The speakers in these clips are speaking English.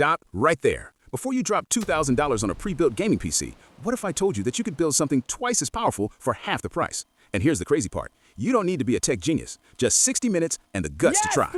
Stop right there. Before you drop $2,000 on a pre-built gaming PC, what if I told you that you could build something twice as powerful for half the price? And here's the crazy part. You don't need to be a tech genius, just 60 minutes and the guts to try.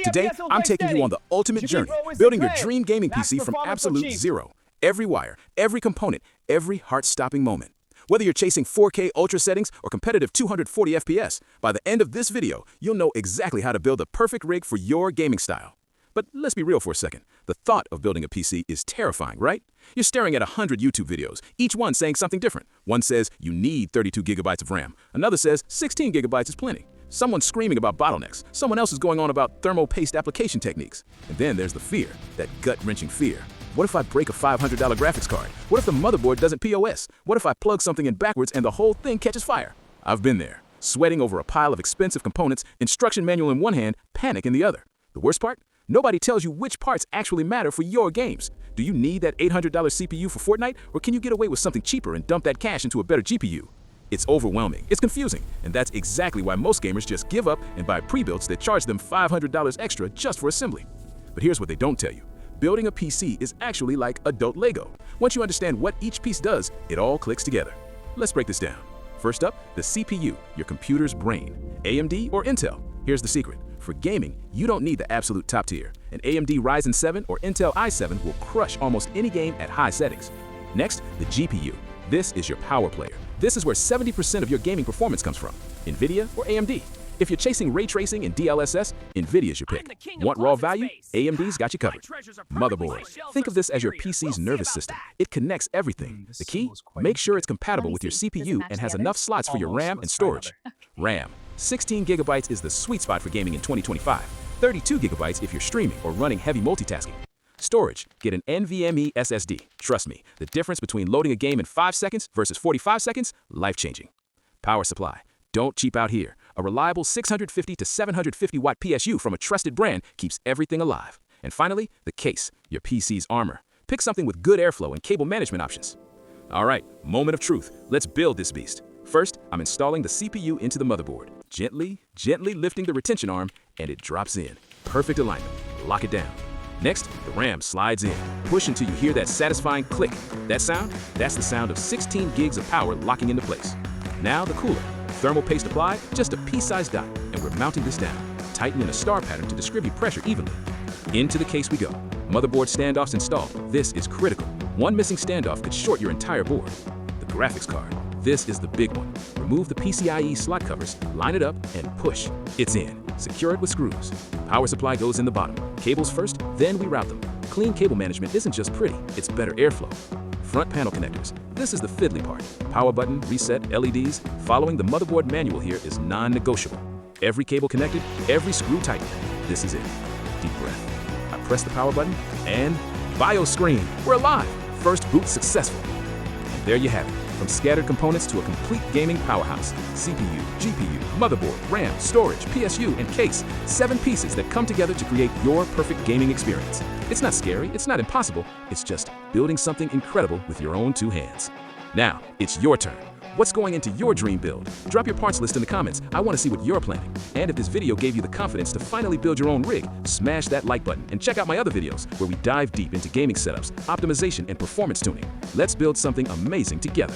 Today, I'm taking you on the ultimate journey, building your dream gaming PC from absolute zero. Every wire, every component, every heart-stopping moment. Whether you're chasing 4K ultra settings or competitive 240 FPS, by the end of this video, you'll know exactly how to build the perfect rig for your gaming style. But let's be real for a second. The thought of building a PC is terrifying, right? You're staring at 100 YouTube videos, each one saying something different. One says you need 32 gigabytes of RAM. Another says 16 gigabytes is plenty. Someone's screaming about bottlenecks. Someone else is going on about thermal paste application techniques. And then there's the fear, that gut-wrenching fear. What if I break a $500 graphics card? What if the motherboard doesn't POS? What if I plug something in backwards and the whole thing catches fire? I've been there, sweating over a pile of expensive components, instruction manual in one hand, panic in the other. The worst part? Nobody tells you which parts actually matter for your games. Do you need that $800 CPU for Fortnite, or can you get away with something cheaper and dump that cash into a better GPU? It's overwhelming, it's confusing, and that's exactly why most gamers just give up and buy pre-builts that charge them $500 extra just for assembly. But here's what they don't tell you. Building a PC is actually like adult Lego. Once you understand what each piece does, it all clicks together. Let's break this down. First up, the CPU, your computer's brain. AMD or Intel? Here's the secret. For gaming, you don't need the absolute top tier. An AMD Ryzen 7 or Intel i7 will crush almost any game at high settings. Next, the GPU. This is your power player. This is where 70% of your gaming performance comes from. NVIDIA or AMD? If you're chasing ray tracing and DLSS, NVIDIA's your pick. Want raw value? AMD's got you covered. Motherboard. Think of this as your PC's nervous system. It connects everything. The key? Make sure it's compatible with your CPU and has enough slots for your RAM and storage. RAM. 16 gigabytes is the sweet spot for gaming in 2025. 32 gigabytes if you're streaming or running heavy multitasking. Storage. Get an NVMe SSD. Trust me, the difference between loading a game in 5 seconds versus 45 seconds, life-changing. Power supply. Don't cheap out here. A reliable 650 to 750 watt PSU from a trusted brand keeps everything alive. And finally, the case, your PC's armor. Pick something with good airflow and cable management options. All right, moment of truth. Let's build this beast. First, I'm installing the CPU into the motherboard. Gently lifting the retention arm, and it drops in. Perfect alignment. Lock it down. Next, the RAM slides in. Push until you hear that satisfying click. That sound? That's the sound of 16 gigs of power locking into place. Now the cooler. Thermal paste applied, just a pea-sized dot, and we're mounting this down. Tighten in a star pattern to distribute pressure evenly. Into the case we go. Motherboard standoffs installed. This is critical. One missing standoff could short your entire board. The graphics card. This is the big one. Remove the PCIe slot covers, line it up, and push. It's in. Secure it with screws. Power supply goes in the bottom. Cables first, then we route them. Clean cable management isn't just pretty, it's better airflow. Front panel connectors. This is the fiddly part. Power button, reset, LEDs. Following the motherboard manual here is non-negotiable. Every cable connected, every screw tightened. This is it. Deep breath. I press the power button, and BIOS screen. We're alive. First boot successful. And there you have it. From scattered components to a complete gaming powerhouse. CPU, GPU, motherboard, RAM, storage, PSU, and case. 7 pieces that come together to create your perfect gaming experience. It's not scary, it's not impossible, it's just building something incredible with your own 2 hands. Now, it's your turn. What's going into your dream build? Drop your parts list in the comments. I want to see what you're planning. And if this video gave you the confidence to finally build your own rig, smash that like button and check out my other videos where we dive deep into gaming setups, optimization, and performance tuning. Let's build something amazing together.